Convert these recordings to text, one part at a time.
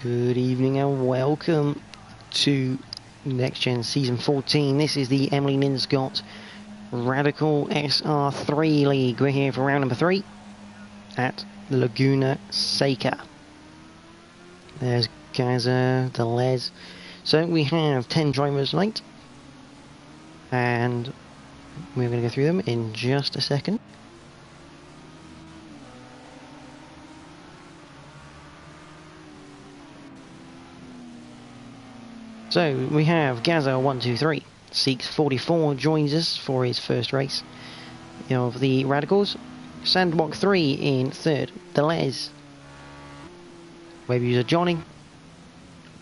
Good evening and welcome to Next Gen Season 14. This is the Emily Linscott Radical SR3 League. We're here for round number 3 at Laguna, Seca. There's Gaza, Delez. So we have 10 drivers late, and we're going to go through them in just a second. So we have Gaza 123, Seeks 44 joins us for his first race of the Radicals. Sandwalk 3 in third, Delez. Web user Johnny.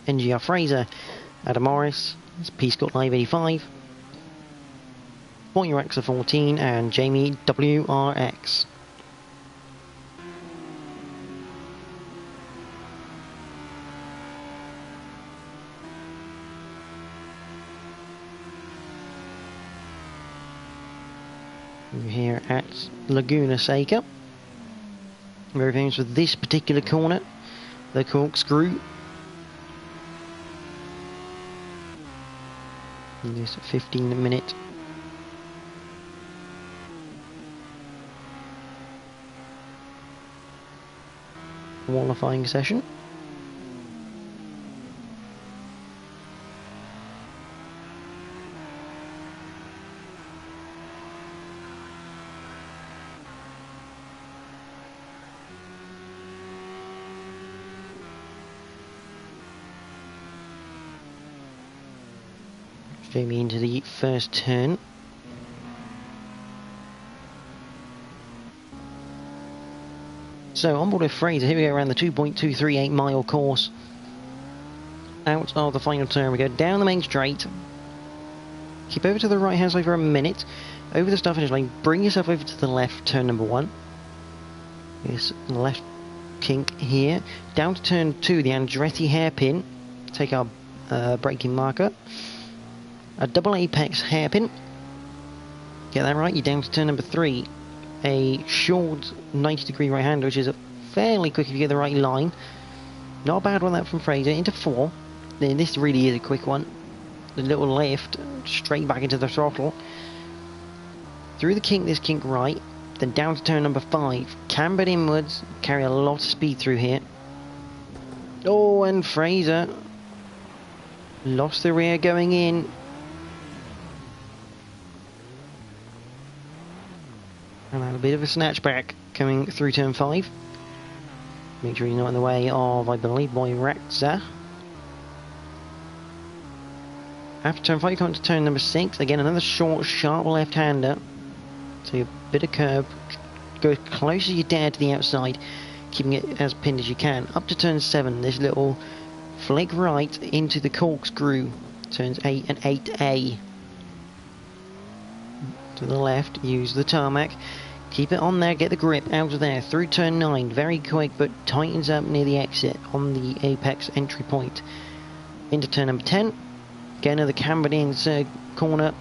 NGR Fraser, Adam Morris, P Scott Live 85. Boyer S14 and Jamie WRX. We're here at Laguna Seca. Very famous for this particular corner, the corkscrew. In this 15-minute qualifying session. Jamie into the first turn. So on board with Fraser, here we go around the 2.238 mile course. Out of the final turn, we go down the main straight. Keep over to the right hand side for a minute. Over the start finish line, bring yourself over to the left, turn number 1. This left kink here. Down to turn 2, the Andretti hairpin. Take our braking marker. A double apex hairpin. Get that right, you're down to turn number 3. A short 90-degree right hander, which is fairly quick if you get the right line. Not a bad one that from Fraser. Into 4. Then this really is a quick one. The little lift, straight back into the throttle. Through the kink, this kink right. Then down to turn number 5. Cambered inwards, carry a lot of speed through here. Oh, and Fraser lost the rear going in. And had a bit of a snatchback coming through turn 5. Make sure you're not in the way of, I believe, Boy Rexa. After turn 5, you come into turn number 6. Again, another short, sharp left-hander. So a bit of curve. Go as close as you dare to the outside, keeping it as pinned as you can. Up to turn 7, this little flick right into the corkscrew. Turns 8 and 8A. To the left, use the tarmac, keep it on there, get the grip out of there, through turn 9, very quick but tightens up near the exit on the apex entry point. Into turn number 10, get another cambered in corner,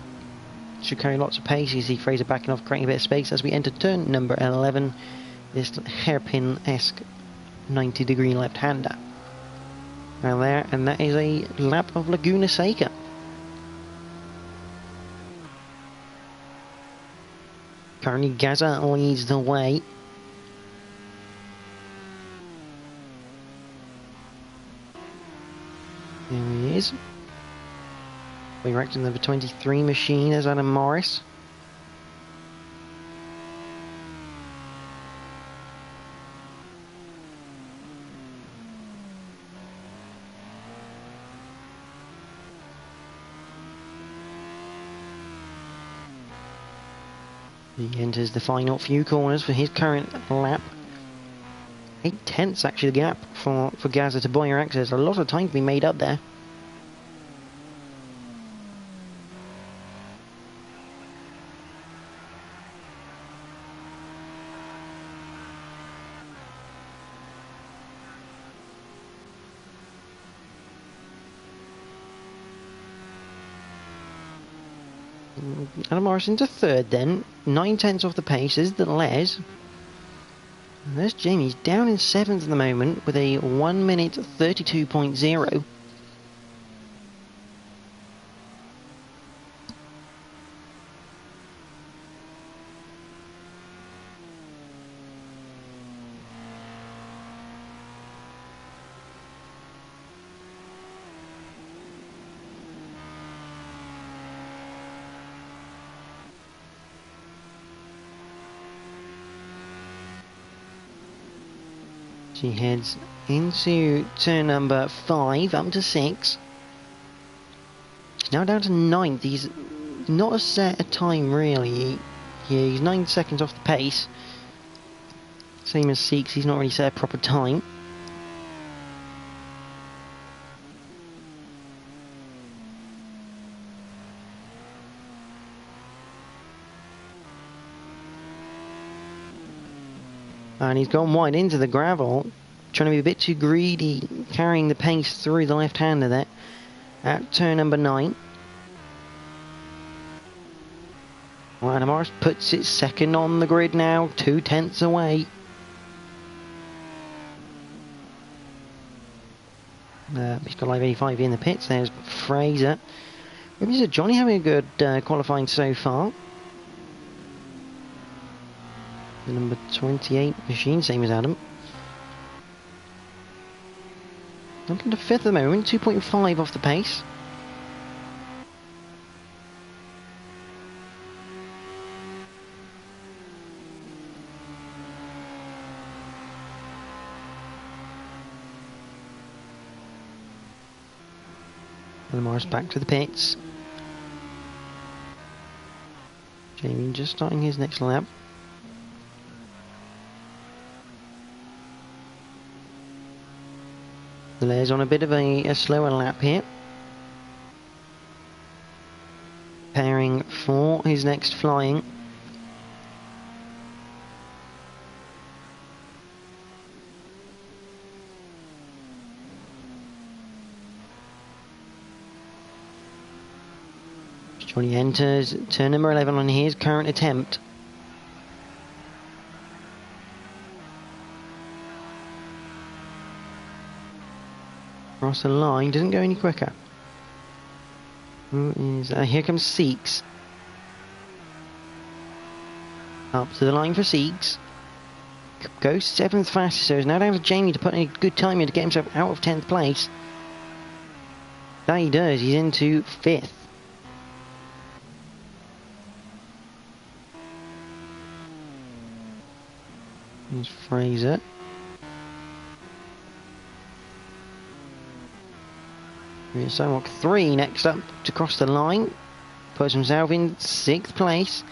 should carry lots of pace. You see Fraser backing off, creating a bit of space as we enter turn number 11, this hairpin-esque 90-degree left-hander. Now there, and that is a lap of Laguna Seca. Currently Gaza leads the way. There he is. We wrecked in number 23 machine as Adam Morris. He enters the final few corners for his current lap. 8/10 actually the gap for Gaza to Boyer X. There's a lot of time to be made up there. Adam Morrison to third then. 9/10 off the pace is the Les. And there's Jamie. He's down in 7th at the moment with a 1 minute 32.0. She heads into turn number 5, up to 6. He's now down to 9th. He's not a set a time really. He's 9 seconds off the pace. Same as Seeks, he's not really set a proper time. And he's gone wide into the gravel, trying to be a bit too greedy, carrying the pace through the left-hander there at turn number 9. Well, Morris puts it second on the grid now, 2 tenths away. He's got live 85 in the pits. There's Fraser. Maybe Johnny having a good qualifying so far. The number 28 machine, same as Adam. Up into 5th at the moment, 2.5 off the pace. And Morris back to the pits. Jamie just starting his next lap. Blair's on a bit of a slower lap here. Preparing for his next flying. Johnny enters turn number 11 on his current attempt. Across the line, doesn't go any quicker. Who is here comes Seeks. Up to the line for Seeks. Goes 7th fastest, so it's now down to Jamie to put in a good time here to get himself out of 10th place. That he does, he's into 5th. Here's Fraser. Here's Samok 3 next up to cross the line. Puts himself in 6th place.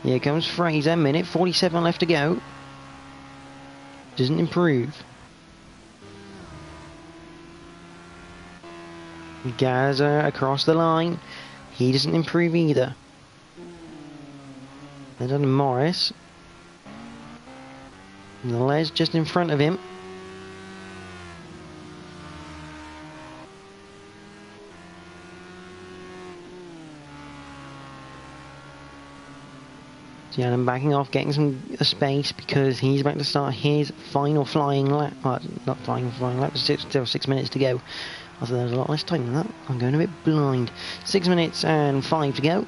Here comes Fraser, minute 47 left to go. Doesn't improve. Gaza across the line. He doesn't improve either. And then Morris. And the Les just in front of him. Adam backing off, getting some space because he's about to start his final flying lap. Well, not flying lap, still 6 minutes to go. I thought there was a lot less time than that. I'm going a bit blind. 6 minutes and 5 to go.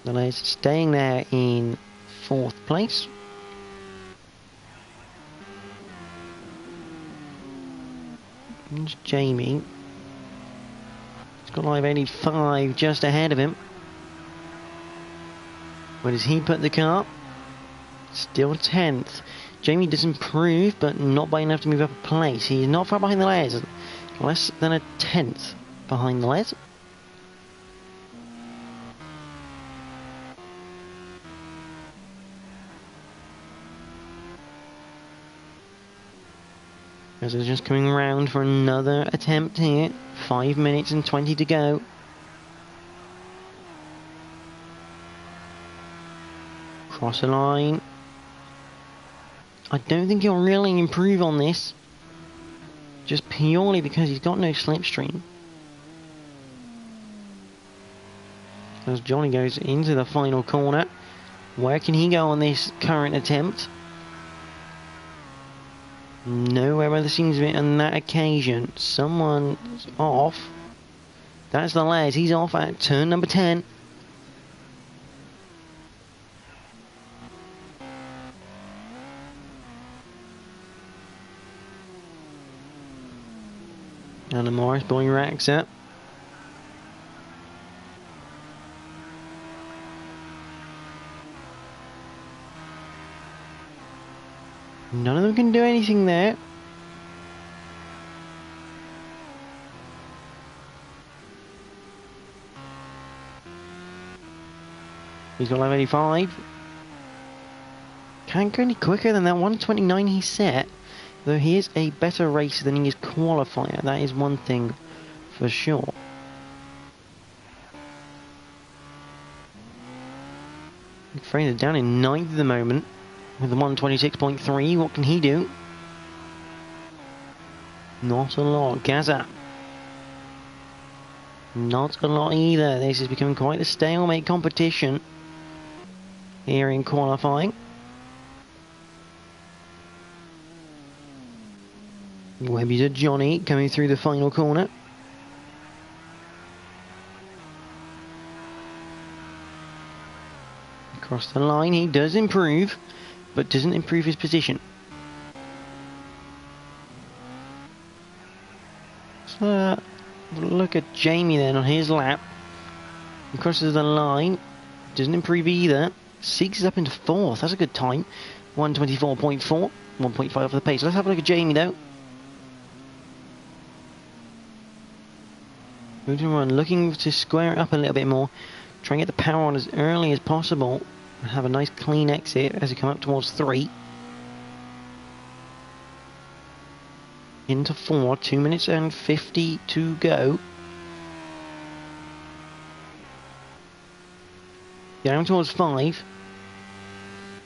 The Les staying there in 4th place. There's Jamie. He's got live 85 just ahead of him. Where does he put the car? Still 10th. Jamie does improve, but not by enough to move up a place. He's not far behind the Les. Less than a 10th behind the Les. As they're just coming round for another attempt here. 5 minutes and 20 to go. Cross the line. I don't think he'll really improve on this. Just purely because he's got no slipstream. As Johnny goes into the final corner. Where can he go on this current attempt? Nowhere by the seems of it on that occasion. Someone's off. That's the Les. He's off at turn number 10. And the Morris boy racks up. None of them can do anything there. He's got lap 85. Can't go any quicker than that 129 he set. Though he is a better racer than he is qualifier. That is one thing for sure. Fraser down in 9th at the moment. With the 126.3, what can he do? Not a lot. Gaza. Not a lot either. This is becoming quite a stalemate competition here in qualifying. Webby to Johnny coming through the final corner. Across the line, he does improve, but doesn't improve his position. So, look at Jamie then on his lap. He crosses the line, doesn't improve either. Seeks up into 4th, that's a good time. 124.4, 1.5 off the pace. Let's have a look at Jamie though. Moving on, looking to square it up a little bit more. Try and get the power on as early as possible. And have a nice clean exit as you come up towards 3. Into 4, 2 minutes and 50 to go. Down towards 5.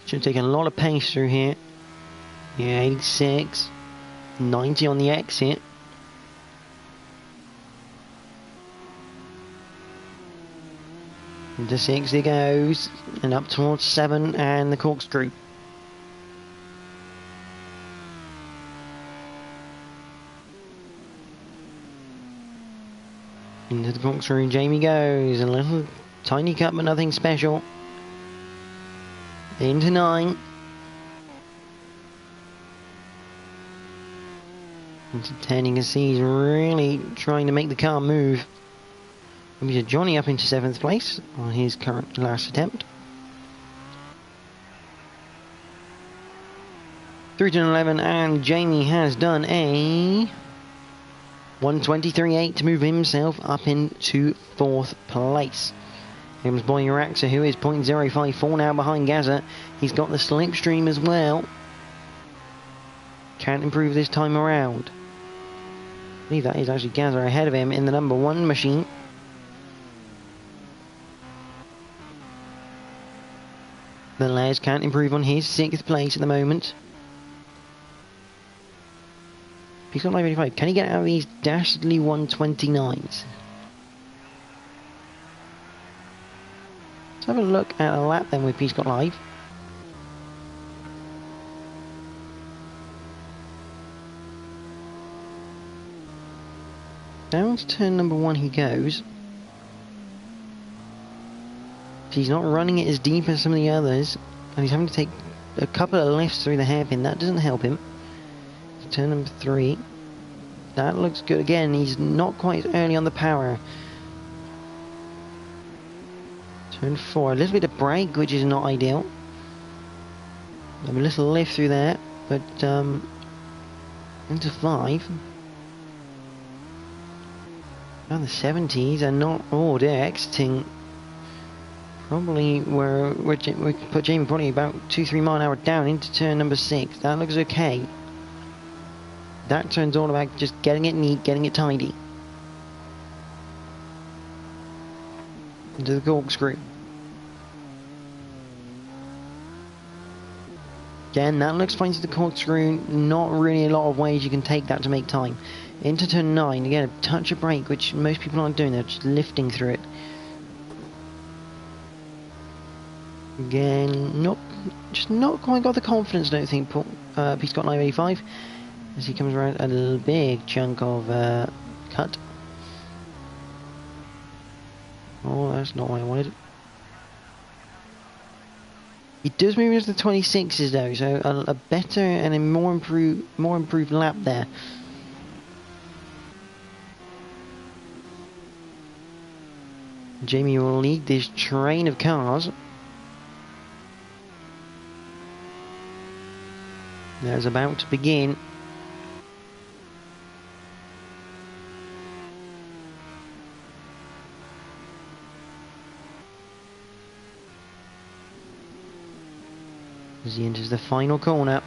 Should take a lot of pace through here. Yeah, 86. 90 on the exit. Into 6 he goes, and up towards 7 and the corkscrew. Into the corkscrew Jamie goes, a little tiny cut but nothing special. Into 9. Into 10, you can see he's really trying to make the car move. Maybe Johnny up into 7th place on his current last attempt. Through to 11, and Jamie has done a 123.8 to move himself up into 4th place. Here comes Boy Uraxa, who is 0.054 now behind Gaza. He's got the slipstream as well. Can't improve this time around. I believe that is actually Gaza ahead of him in the number 1 machine. The Les can't improve on his 6th place at the moment. He's got 985. Can he get out of these dastardly 129s? Let's have a look at a lap then with Peacock Live. Down to turn number 1 he goes. He's not running it as deep as some of the others, and he's having to take a couple of lifts through the hairpin. That doesn't help him. Turn number 3. That looks good. Again, he's not quite as early on the power. Turn 4. A little bit of brake, which is not ideal. A little lift through there, but into 5. Around the 70s are not... Oh, they're exiting... Probably where we put Jamie probably about 2-3 mile an hour down into turn number 6. That looks okay. That turn's all about just getting it neat, getting it tidy. Into the corkscrew. Again, that looks fine to the corkscrew. Not really a lot of ways you can take that to make time. Into turn 9, again a touch of brake, which most people aren't doing. They're just lifting through it. Again, just not quite got the confidence, I don't think, P-Scott 985, as he comes around a big chunk of cut. Oh, that's not what I wanted. He does move into the 26s though, so a better and a more improved lap there. Jamie will lead this train of cars. That's about to begin. As he enters the final corner.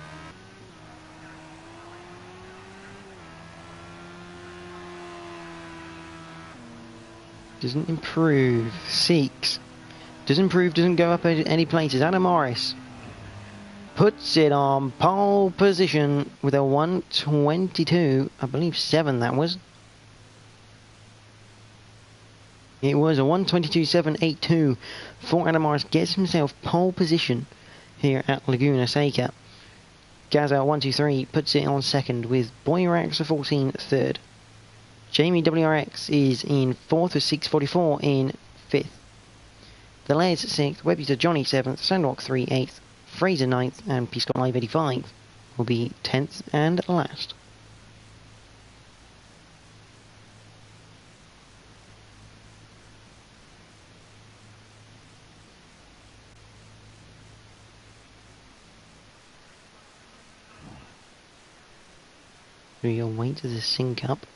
Doesn't improve. Seeks. Doesn't improve, doesn't go up any places. Adam Morris puts it on pole position with a 122, I believe 7 that was. It was a 122.782 for Adam Morris. Gets himself pole position here at Laguna Seca. Gaza 123 puts it on second with Boyrax 14 third. Jamie WRX is in 4th with 644 in 5th. The Les 6th, Webster Johnny 7th, Sandrock 3 8th, Fraser 9th, and P-Scott Live 85 will be 10th and last. We'll wait to the sync up.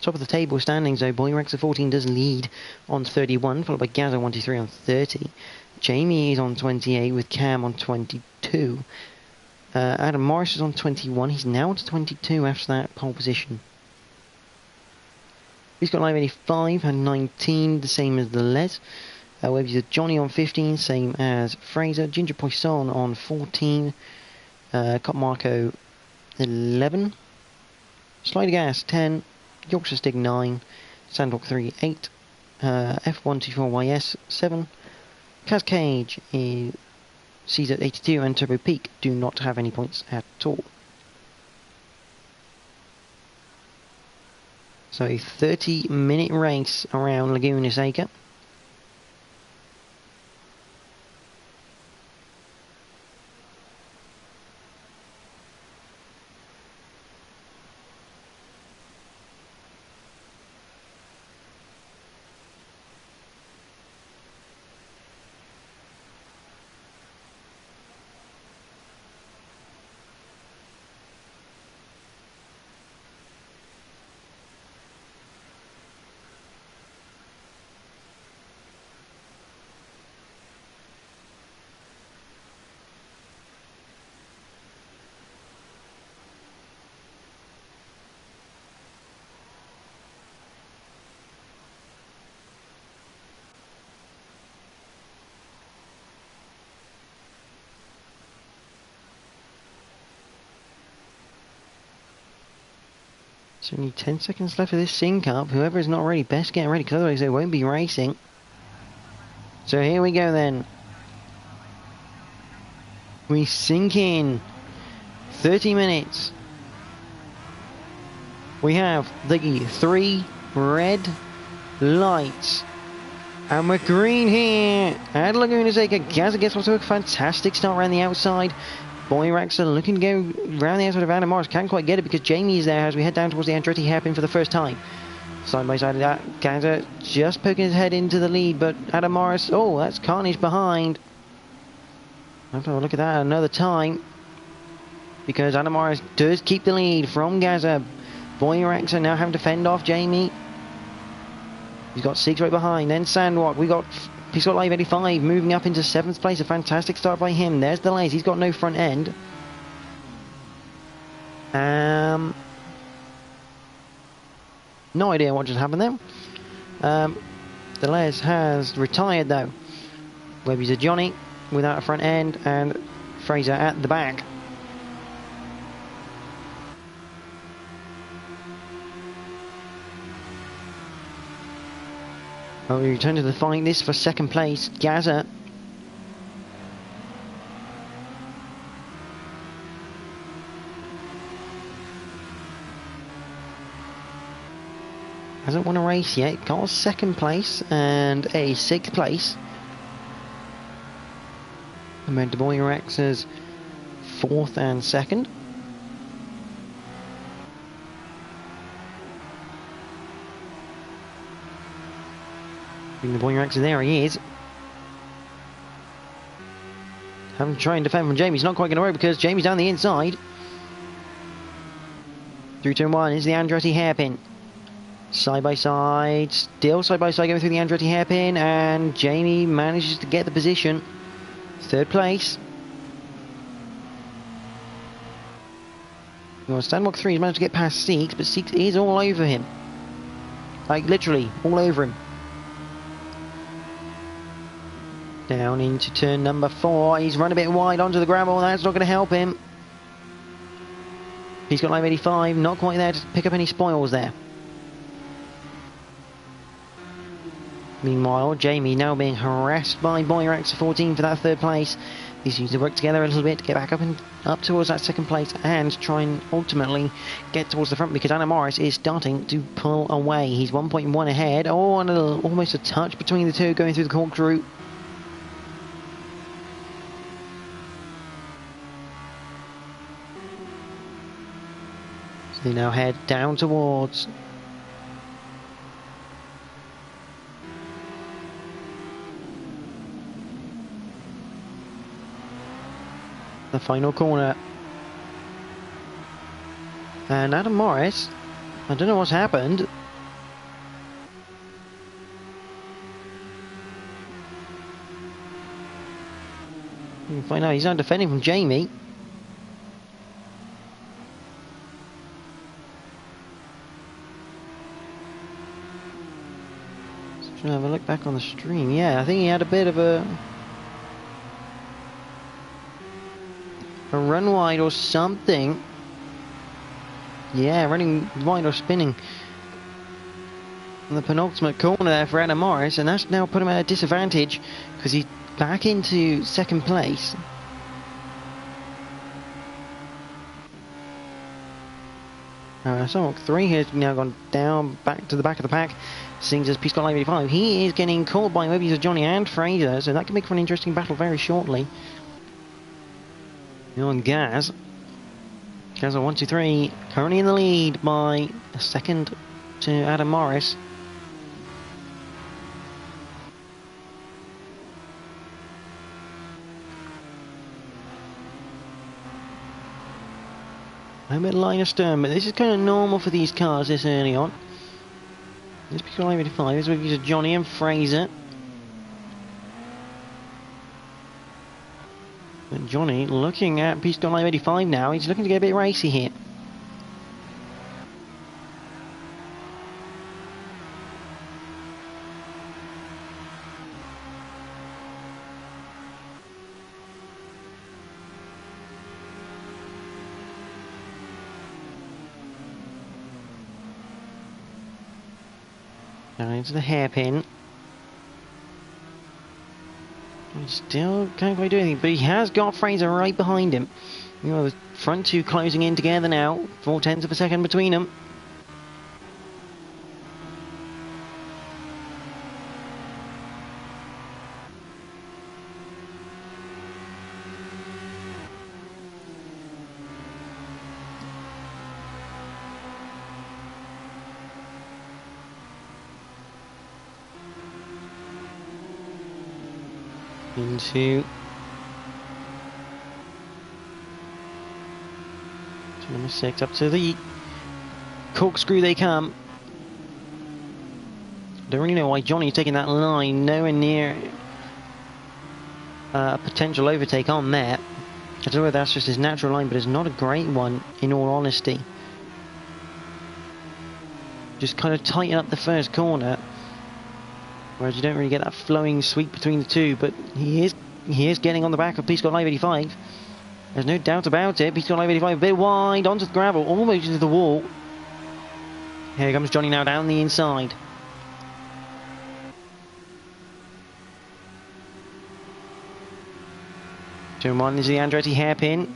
Top of the table standings though, Boyrex 14 does lead on 31, followed by Gaza 123 on 30. Jamie is on 28 with Cam on 22. Adam Morris is on 21, he's now on to 22 after that pole position. He's got Live 85, had 19, the same as the Les. Webster Johnny on 15, same as Fraser. Ginger Poisson on 14. Cop Marco 11. Slider Gas 10. Yorkshire Stig 9, Sandrock 3 8, F124YS 7, Cascade is Caesar 82 and Turbo Peak do not have any points at all. So a 30-minute race around Laguna Seca. So only 10 seconds left of this sync up. Whoever is not ready, best get ready, because otherwise they won't be racing. So here we go then. We sync in 30 minutes. We have the 3 red lights. And we're green here at Laguna Seca. Gaza gets off to a fantastic start around the outside. Boyrax are looking to go around the outside of Adam Morris. Can't quite get it because Jamie is there as we head down towards the Andretti hairpin for the first time. Side by side of that, Gaza just poking his head into the lead, but Adam Morris, oh, that's Carnage behind. I'll have to have a look at that another time, because Adam Morris does keep the lead from Gaza. Boyrax are now having to fend off Jamie. He's got 6 right behind, then Sandrock. He's got Live 85 moving up into 7th place. A fantastic start by him. There's the Les. He's got no front end. No idea what just happened there. The Les has retired though. Webby's a Johnny without a front end, and Fraser at the back. Well, we return to the fight. This for second place. Gaza Hasn't won a race yet. Got a 2nd place and a 6th place. Compared to Boyrex's 4th and 2nd. The Boyrex, there he is. Having to try and defend from Jamie. He's not quite going to work because Jamie's down the inside. Through turn 1 is the Andretti hairpin. Side by side, still side by side going through the Andretti hairpin, and Jamie manages to get the position. 3rd place. Well, Stanwalk 3 has managed to get past Seeks, but Seeks is all over him. Like, literally, all over him. Down into turn number 4. He's run a bit wide onto the gravel. That's not going to help him. He's got lap 85. Not quite there to pick up any spoils there. Meanwhile, Jamie now being harassed by Boyrex 14 for that 3rd place. These need to work together a little bit to get back up towards that 2nd place and try and ultimately get towards the front, because Adam Morris is starting to pull away. He's 1.1 ahead. Oh, and almost a touch between the two going through the corkscrew. They now head down towards the final corner. And Adam Morris, I don't know what's happened. You can find out he's now defending from Jamie. Have a look back on the stream. Yeah, I think he had a bit of a run wide or something. Yeah, running wide or spinning in the penultimate corner there for Adam Morris, and that's now put him at a disadvantage because he's back into 2nd place. Stanwalk 3 has now gone down back to the back of the pack. Seems as Peace got lap 85. He is getting caught by Mobius, Johnny and Fraser, so that can make for an interesting battle very shortly. You're on Gaz. Gaz on 1, 2, 3, currently in the lead by a 2nd to Adam Morris. A bit line astern, but this is kind of normal for these cars this early on. This Peace got lap 85 is with Johnny and Fraser. But Johnny looking at Peace got lap 85 now. He's looking to get a bit racy here. Down into the hairpin. He still can't quite do anything, but he has got Fraser right behind him. You know, the front two closing in together now. 0.4 of a second between them. Into number 6, up to the corkscrew they come. Don't really know why Johnny's taking that line, nowhere near a potential overtake on there. I don't know whether that's just his natural line, but it's not a great one in all honesty. Just kind of tighten up the first corner, whereas you don't really get that flowing sweep between the two, but he is getting on the back of Peace got Live 85. There's no doubt about it. Peace got Live 85 a bit wide onto the gravel, almost into the wall. Here comes Johnny now down the inside. Turn 1 is the Andretti hairpin.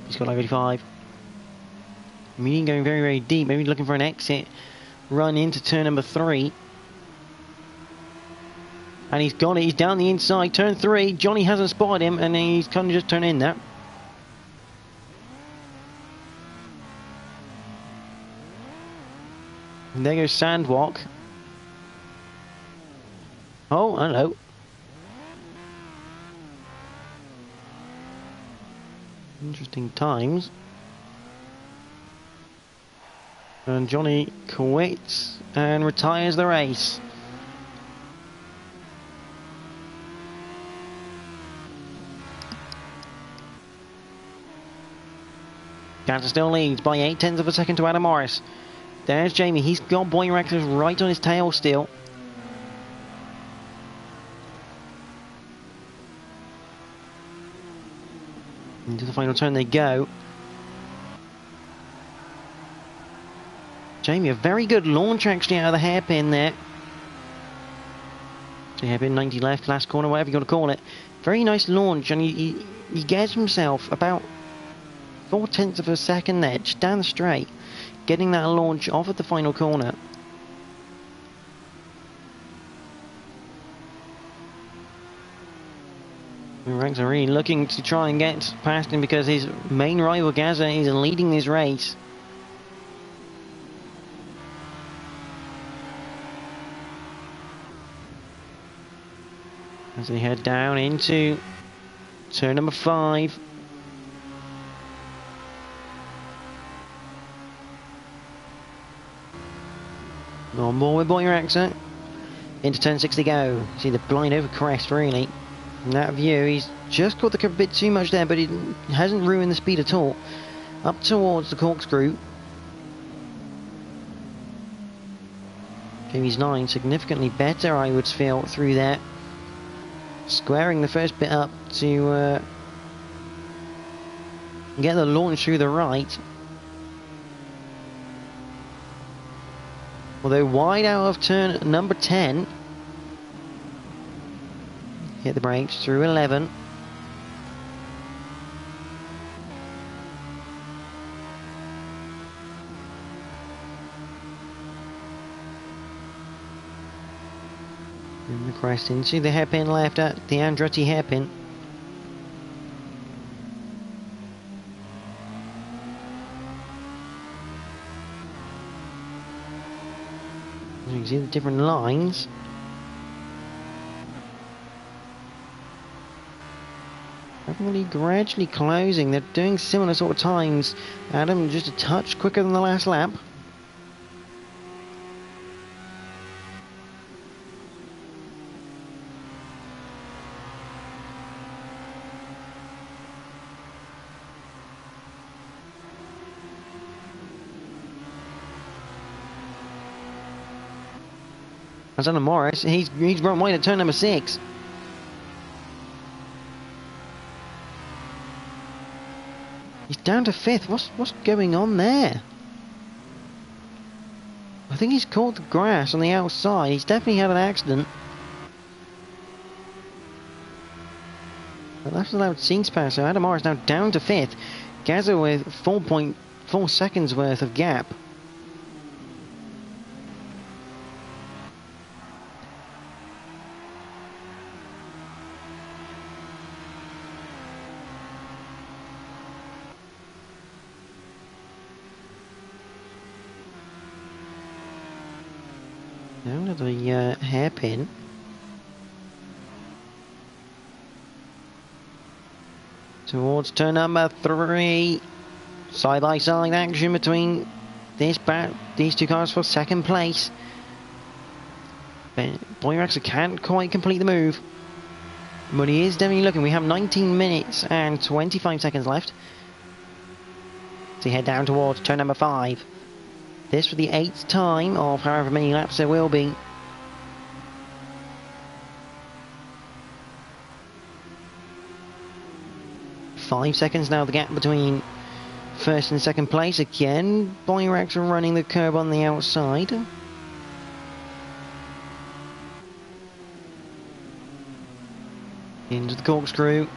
Peace got Live 85. Median going very, very deep, maybe looking for an exit run into turn number 3. And he's got it, he's down the inside, turn 3, Johnny hasn't spotted him, and he's kind of just turned in there. And there goes Sandwalk. Oh, hello. Interesting times. And Johnny quits and retires the race. Gaza still leads by 0.8 of a second to Adam Morris. There's Jamie, he's got Boyraxis right on his tail still. Into the final turn they go. Jamie, a very good launch actually out of the hairpin there. So hairpin 90 left, last corner, whatever you want to call it. Very nice launch, and he gets himself about 0.4 of a second there, just down the straight, getting that launch off at the final corner. Ranks are really looking to try and get past him because his main rival Gaza is leading this race. As they head down into turn number 5. On board with Boyraxer. Into turn 6 they go. See the blind over crest really. From that view, he's just caught the curb a bit too much there, but it hasn't ruined the speed at all. Up towards the corkscrew. Jamie's 9 significantly better, I would feel, through there. Squaring the first bit up to get the launch through the right. Although wide out of turn number 10. Hit the brakes through 11. And the crest into the hairpin left at the Andretti hairpin. You can see the different lines. Everybody gradually closing. They're doing similar sort of times. Adam just a touch quicker than the last lap. That's Adam Morris. He's run wide at turn number 6. He's down to 5th. What's going on there? I think he's caught the grass on the outside. He's definitely had an accident. But that's allowed scenes pass. So Adam Morris now down to 5th. Gaza with 4.4 seconds worth of gap. Down to the hairpin. Towards turn number 3. Side by side action between these two cars for second place. Boyraxer can't quite complete the move. But he is definitely looking. We have 19 minutes and 25 seconds left. So head down towards turn number 5. This for the 8th time of however many laps there will be. Five seconds now the gap between first and second place. Again, Boyraxer running the curb on the outside. Into the corkscrew.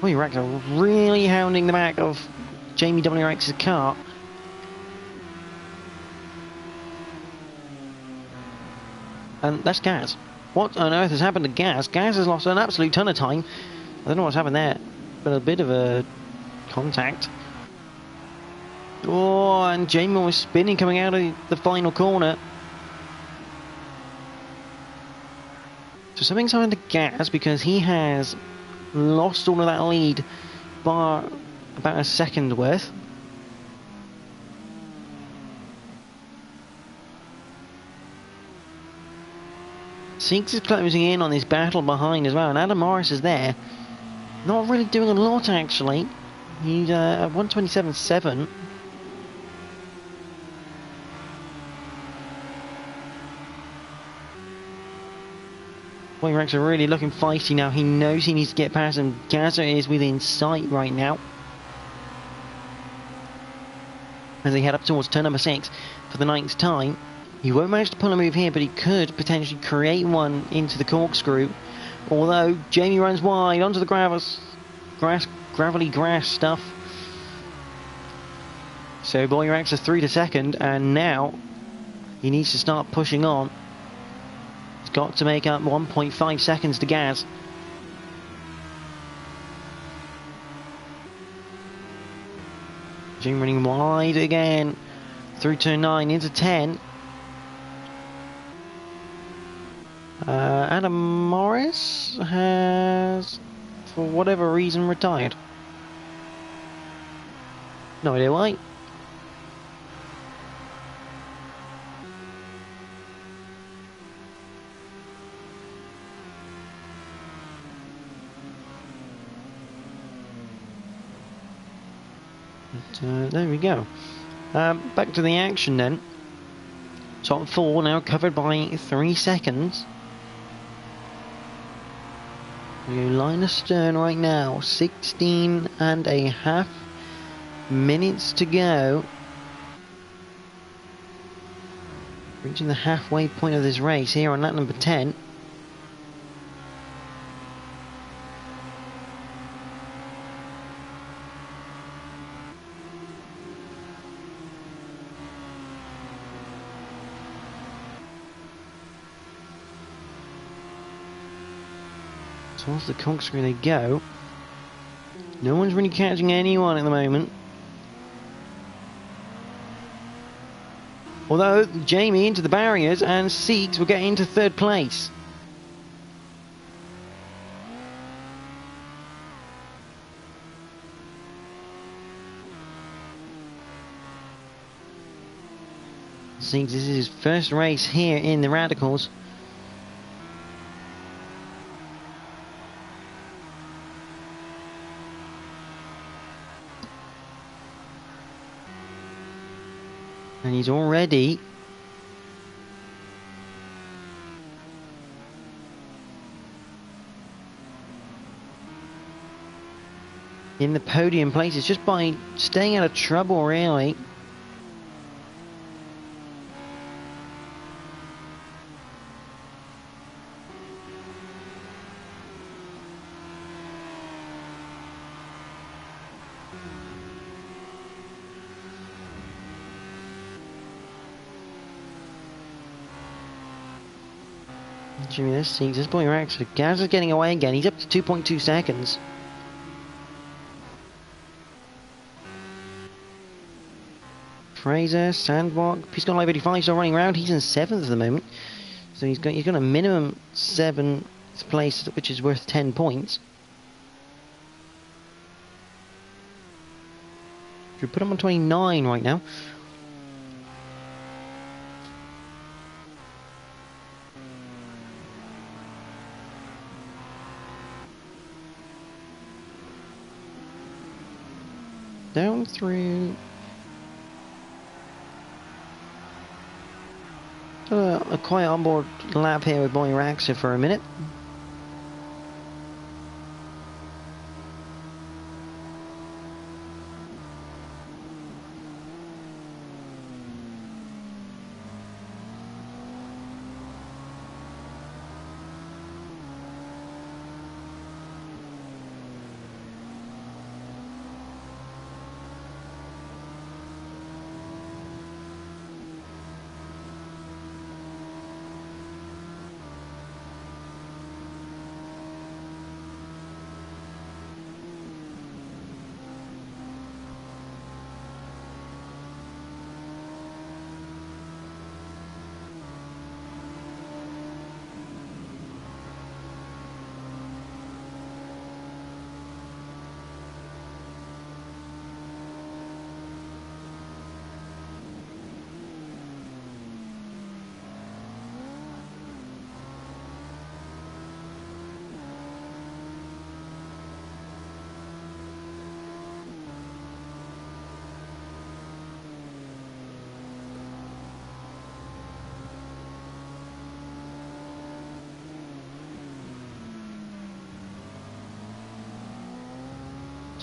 Boyraxer really hounding the back of Jamie WRX's car. And that's Gaz. What on earth has happened to Gaz? Gaz has lost an absolute ton of time. I don't know what's happened there, but a bit of a contact. Oh, and Jamie was spinning coming out of the final corner. So something's happened to Gaz because he has lost all of that lead by about a second worth. Seeks is closing in on this battle behind as well, and Adam Morris is there. Not really doing a lot actually. He's at 127.7. Boyrax are really looking feisty now. He knows he needs to get past him. Gaza is within sight right now as they head up towards turn number 6 for the 9th time. He won't manage to pull a move here, but he could potentially create one into the corkscrew. Although Jamie runs wide onto the gravelly grass stuff. So Boyrax are through to second, and now he needs to start pushing on. He's got to make up 1.5 seconds to Gaz. Jamie running wide again through turn 9 into 10. Adam Morris has, for whatever reason, retired. No idea why. But, there we go. Back to the action then. Top 4 now covered by 3 seconds. Line astern right now, 16.5 minutes to go. Reaching the halfway point of this race here on lap number 10. Towards the corkscrew they go. No one's really catching anyone at the moment. Although Jamie into the barriers and Siegs will get into 3rd place. Siegs, this is his first race here in the Radicals. And he's already in the podium places just by staying out of trouble, really. Jimmy, this seems this boy Rax. Gaz is getting away again. He's up to 2.2 seconds. Fraser, Sandwalk, he's got live 85, so running around. He's in 7th at the moment, so he's got a minimum 7th place, which is worth 10 points. We put him on 29 right now. Down through a quiet onboard lap here with Boy Raxa for a minute.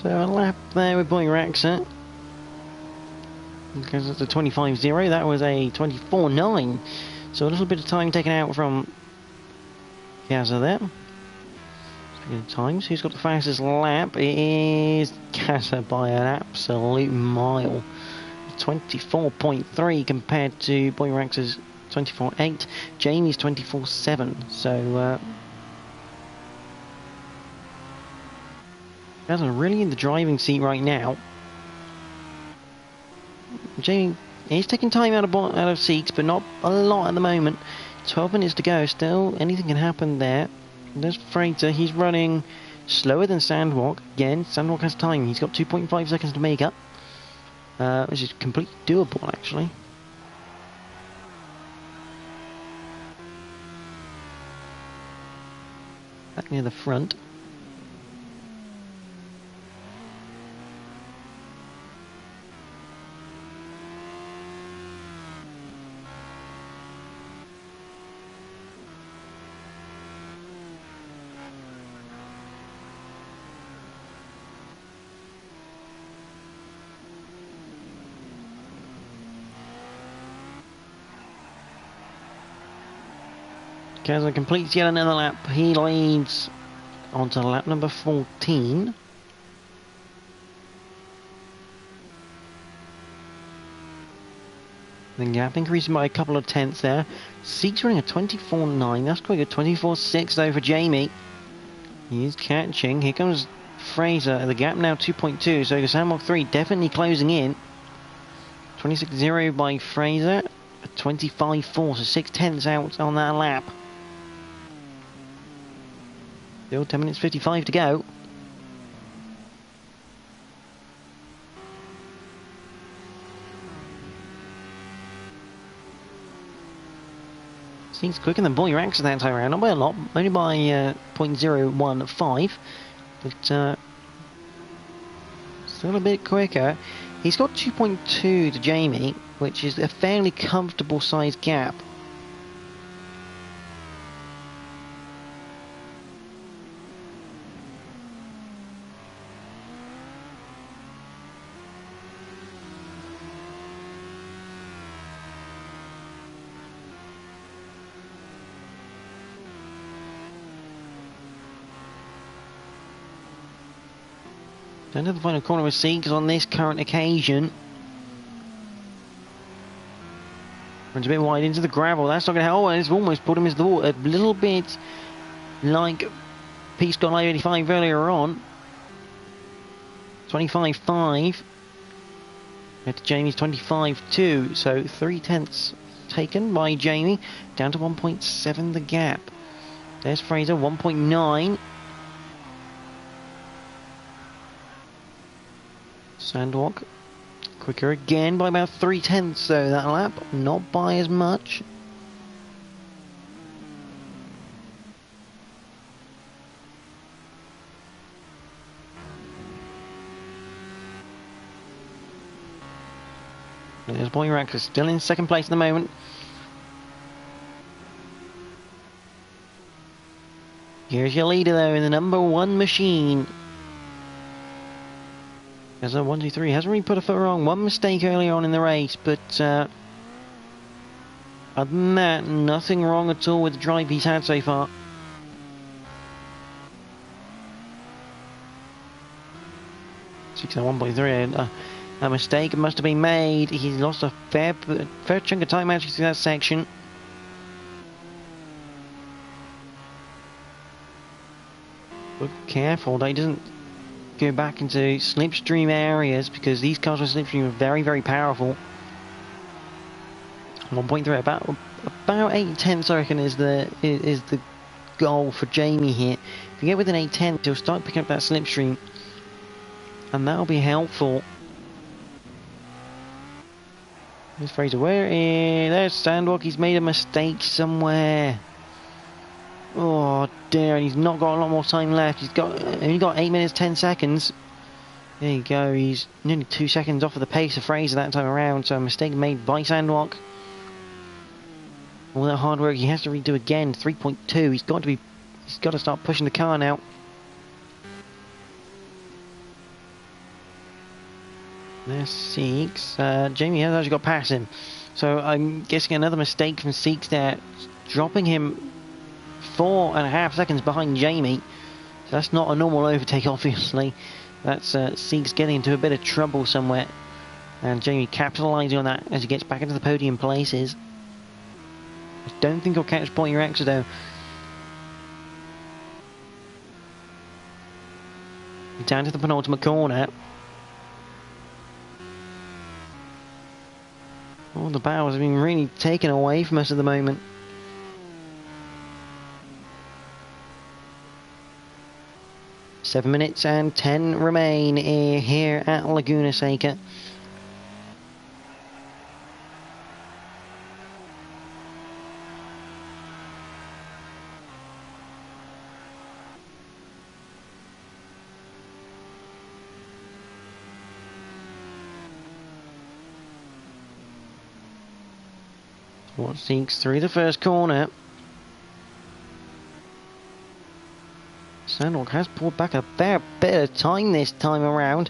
So a lap there with Boy Raxa. Because it's a 25.0, that was a 24.9. So a little bit of time taken out from Gaza there. Speaking of times, who's got the fastest lap? It is Gaza by an absolute mile. 24.3 compared to Boy Raxa's 24.8. Jamie's 24.7. So Gaza really in the driving seat right now. Jamie is taking time out of seats, but not a lot at the moment. 12 minutes to go. Still, anything can happen there. There's Fraser. He's running slower than Sandwalk. Again, Sandwalk has time. He's got 2.5 seconds to make up, which is completely doable, actually. Back near the front. Kazan completes yet another lap. He leads onto lap number 14. The gap increasing by a couple of tenths there. Seek's running a 24.9. That's quite good. 24.6 though for Jamie. He is catching. Here comes Fraser. The gap now 2.2. So Sandwalk 3 definitely closing in. 26.0 by Fraser. 25.4. So 6 tenths out on that lap. Still 10 minutes 55 to go. Seems quicker than Boy Raxa that time around. Not by a lot, only by 0.015. But still a bit quicker. He's got 2.2 to Jamie, which is a fairly comfortable sized gap. Down to the final corner with Seekers on this current occasion. Runs a bit wide into the gravel. That's not going to help. Oh, it's almost put him into the wall. A little bit like Peace got live 85 earlier on. 25.5. To Jamie's 25.2. So 3 tenths taken by Jamie. Down to 1.7 the gap. There's Fraser, 1.9. Sandwalk quicker again by about 3 tenths though that lap, not by as much. And there's Boy Raxa still in second place at the moment. Here's your leader though in the number 1 machine. As a 1, 2, 3 hasn't really put a foot wrong. One mistake early on in the race, but other than that, nothing wrong at all with the drive he's had so far. Six at 1.3. A mistake must have been made. He's lost a fair chunk of time actually through that section. But careful that he doesn't go back into slipstream areas, because these cars with slipstream are very, very powerful. 1.3, about 8 tenths I reckon is the goal for Jamie here. If you get within 8 tenths, he'll start picking up that slipstream, and that'll be helpful. There's Fraser. There's Sandwalk. He's made a mistake somewhere. Oh dear, and he's not got a lot more time left. He's only got 8 minutes 10 seconds. There you go. He's nearly 2 seconds off of the pace of Fraser that time around. So a mistake made by Sandwalk. All that hard work he has to redo again. 3.2. He's got to start pushing the car now. There's Seeks. Jamie has actually got past him. So I'm guessing another mistake from Seeks there, dropping him 4.5 seconds behind Jamie. So that's not a normal overtake, obviously. That's Seeks getting into a bit of trouble somewhere. And Jamie capitalising on that as he gets back into the podium places. I don't think he'll catch Boy Rexa though. Down to the penultimate corner. Oh, the battles have been really taken away from us at the moment. Seven minutes and 10 remain here at Laguna Seca. What Seeks through the first corner. Sandwalk has pulled back a fair bit of time this time around.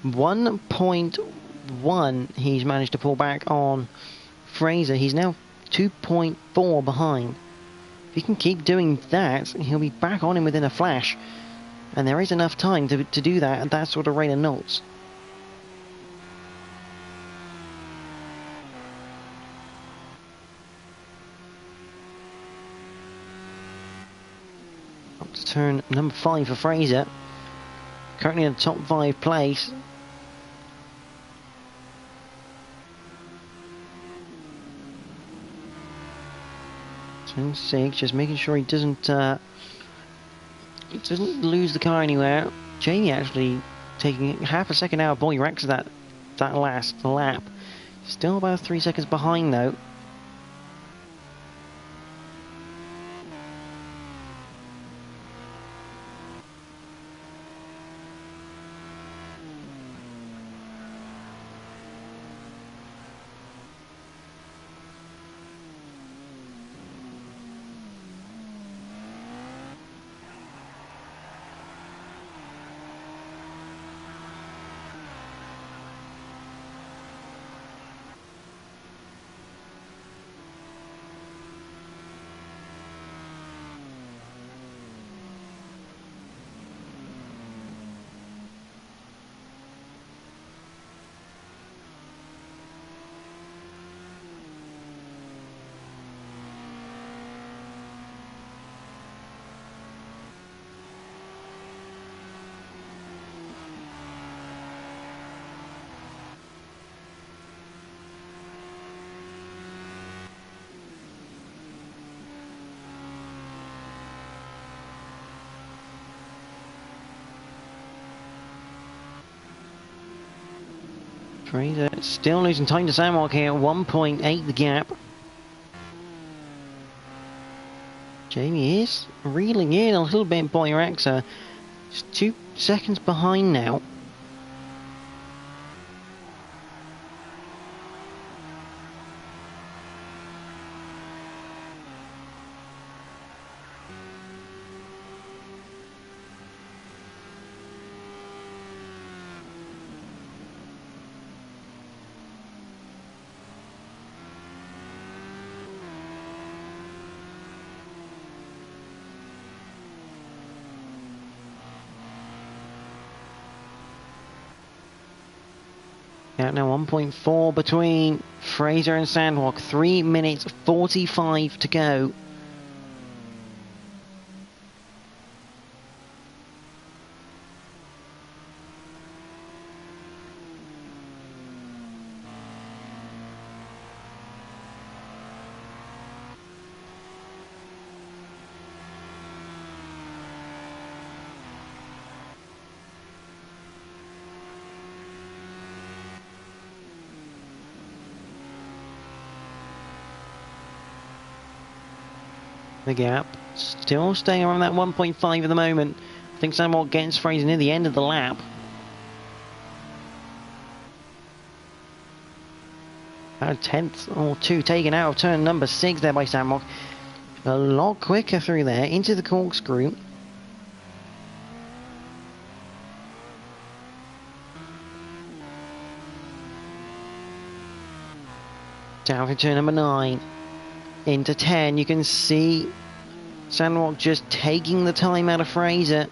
1.1 he's managed to pull back on Fraser. He's now 2.4 behind. If he can keep doing that, he'll be back on him within a flash. And there is enough time to do that at that sort of rate of knots. Up to turn number 5 for Fraser. Currently in the top 5 place. Turn 6, just making sure he doesn't lose the car anywhere. Jamie actually taking half a second out of Boy Rexa that last lap. Still about 3 seconds behind though. Fraser still losing time to Sandwalk here, 1.8 the gap. Jamie is reeling in a little bit, Boy Rexa. Just 2 seconds behind now. Out now 1.4 between Fraser and Sandwalk. 3 minutes 45 to go. The gap still staying around that 1.5 at the moment. I think Sandwalk gets Fraser near the end of the lap. About a tenth or two taken out of turn number 6 there by Sandwalk. A lot quicker through there into the corkscrew. Down to turn number 9. Into 10. You can see Sandrock just taking the time out of Fraser.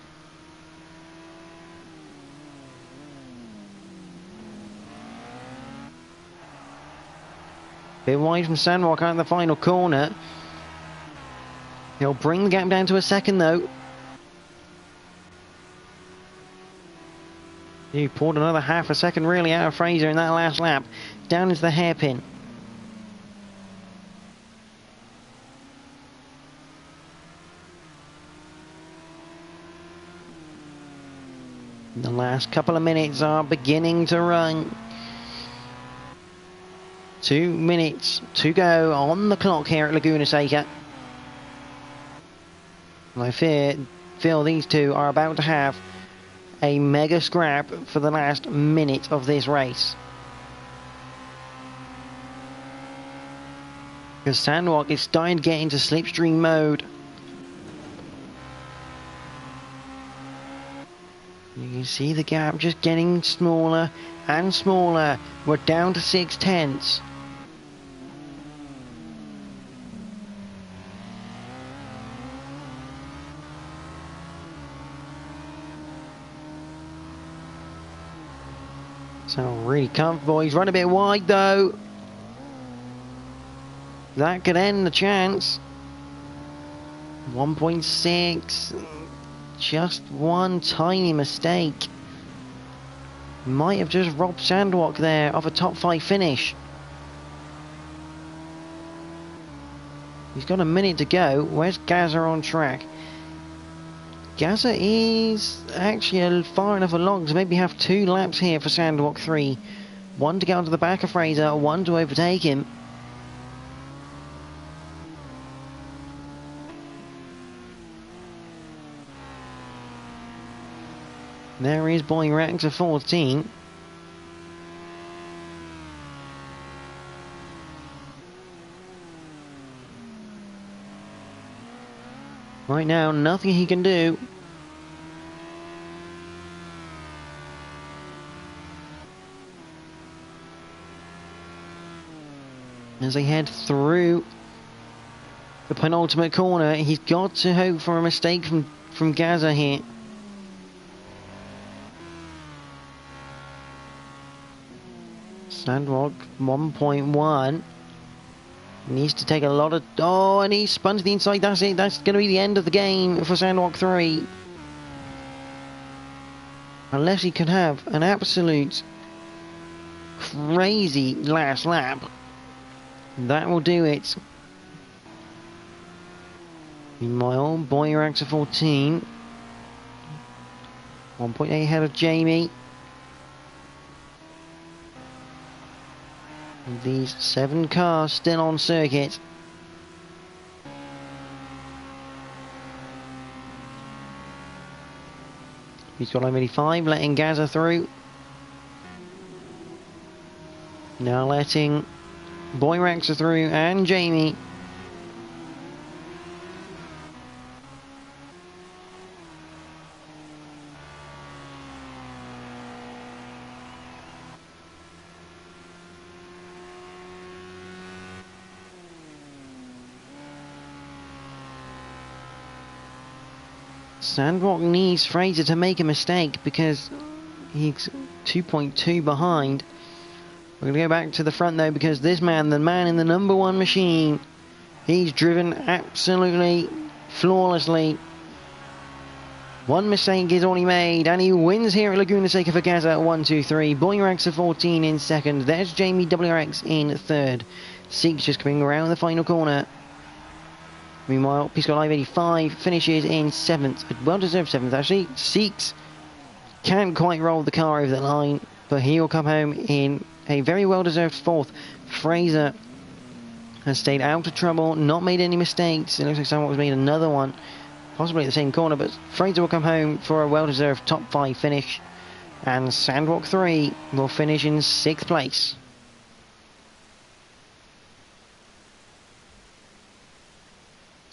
Bit wide from Sandrock out of the final corner. He'll bring the gap down to a second though. He pulled another half a second really out of Fraser in that last lap. Down into the hairpin. The last couple of minutes are beginning to run. 2 minutes to go on the clock here at Laguna Seca. I feel these two are about to have a mega scrap for the last minute of this race. Because Sandrock is starting to get into slipstream mode. You can see the gap just getting smaller and smaller. We're down to 6/10. So really comfortable. He's run a bit wide though. That could end the chance. 1.6. Just one tiny mistake. Might have just robbed Sandrock there of a top 5 finish. He's got a minute to go. Where's Gaza on track? Gaza is actually far enough along to maybe have 2 laps here for Sandrock 3. One to get onto the back of Fraser, one to overtake him. There is Boyrax at 14. Right now, nothing he can do. As they head through the penultimate corner, he's got to hope for a mistake from Gaza here. Sandrock 1.1 needs to take a lot of... Oh, and he spun to the inside. That's it. That's going to be the end of the game for Sandrock 3. Unless he can have an absolute crazy last lap. That will do it. Meanwhile, Boyrax at 14. 1.8 ahead of Jamie. These 7 cars still on circuit. He's got only 5, letting Gaza through. Now letting Boyrax through and Jamie. Sandrock needs Fraser to make a mistake because he's 2.2 behind. We're going to go back to the front though, because this man, the man in the number 1 machine, he's driven absolutely flawlessly. 1 mistake is all he made, and he wins here at Laguna Seca for Gaza at 1-2-3. Boyrax at 14 in second. There's Jamie WRX in third. Seek's just coming around the final corner. Meanwhile, Pisco Live 85 finishes in 7th. Well-deserved 7th, actually. Seeks can't quite roll the car over the line, but he'll come home in a very well-deserved 4th. Fraser has stayed out of trouble, not made any mistakes. It looks like someone has made another one, possibly at the same corner, but Fraser will come home for a well-deserved top 5 finish. And Sandrock 3 will finish in 6th place.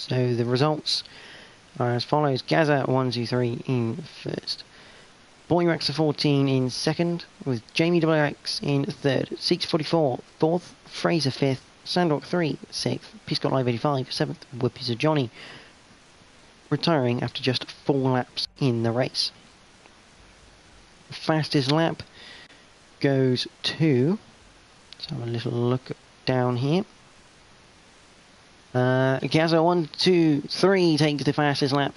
So the results are as follows. Gaza 1-2-3 in first. Boyrax S14 in second, with Jamie WX in third, Seeks 44 fourth, Fraser fifth, Sandrock 3 sixth, Piscott Live 85 seventh, Whippies of Johnny, retiring after just 4 laps in the race. Fastest lap goes to, let's have a little look down here. Gazza 1, 2, 3 takes the fastest lap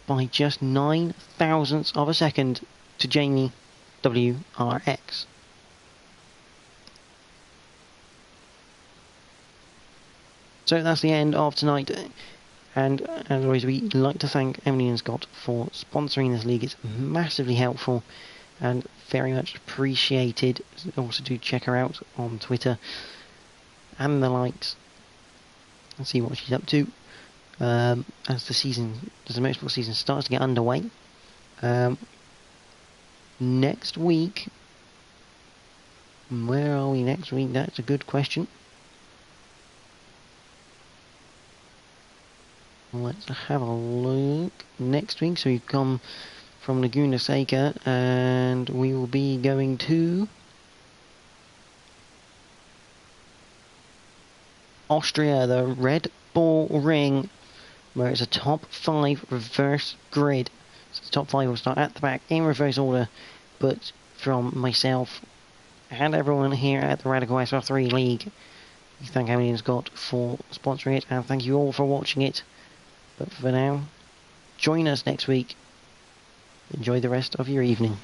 by just 9 thousandths of a second to Jamie WRX. So that's the end of tonight, and as always we'd like to thank Emily and Scott for sponsoring this league. It's massively helpful and very much appreciated. Also do check her out on Twitter and the likes and see what she's up to as the motorsport season starts to get underway. Next week, where are we next week? That's a good question. Let's have a look. Next week, so we've come from Laguna Seca, and we will be going to Austria, the Red Bull Ring, where it's a top 5 reverse grid. So the top 5 will start at the back in reverse order, but from myself and everyone here at the Radical SR3 League, we thank Emily and Scott for sponsoring it, and thank you all for watching it. But for now, join us next week. Enjoy the rest of your evening.